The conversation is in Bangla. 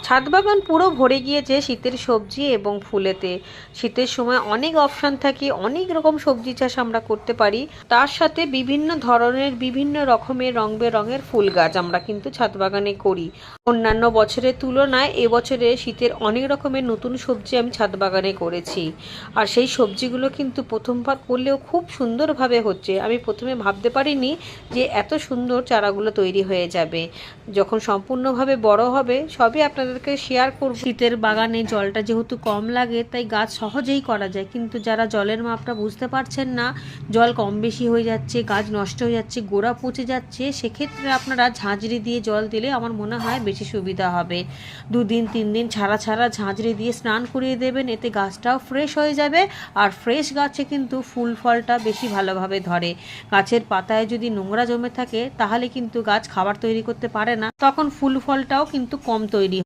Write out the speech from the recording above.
ছাদ বাগান পুরো ভরে গিয়েছে শীতের সবজি এবং ফুলেতে। শীতের সময় অনেক অপশান থাকে, অনেক রকম সবজি চাষ আমরা করতে পারি। তার সাথে বিভিন্ন ধরনের বিভিন্ন রকমের রং বেরঙের ফুল গাছ আমরা কিন্তু ছাদ বাগানে করি। অন্যান্য বছরের তুলনায় এবছরে শীতের অনেক রকমের নতুন সবজি আমি ছাদ বাগানে করেছি। আর সেই সবজিগুলো কিন্তু প্রথমবার করলেও খুব সুন্দরভাবে হচ্ছে। আমি প্রথমে ভাবতে পারিনি যে এত সুন্দর চারাগুলো তৈরি হয়ে যাবে। যখন সম্পূর্ণভাবে বড় হবে সবই আপনাদেরকে শেয়ার করব। শীতের বাগানে জলটা যেহেতু কম লাগে তাই গাছ সহজেই করা যায়, কিন্তু যারা জলের মাপটা বুঝতে পারছেন না, জল কম বেশি হয়ে যাচ্ছে, গাছ নষ্ট হয়ে যাচ্ছে, গোড়া পচে যাচ্ছে, সেক্ষেত্রে আপনারা ঝাঁঝরি দিয়ে জল দিলে আমার মনে হয় বেশি সুবিধা হবে। 2 দিন 3 দিন ছাড়া ছাড়া ঝাঁঝরি দিয়ে স্নান করিয়ে দেবেন, এতে গাছটাও ফ্রেশ হয়ে যাবে। আর ফ্রেশ গাছে কিন্তু ফুল ফলটা বেশি ভালোভাবে ধরে। গাছের পাতায় যদি নোংরা জমে থাকে তাহলে কিন্তু গাছ খাবার তৈরি করতে পারে না, তখন ফুল ফলটাও কিন্তু কম তৈরি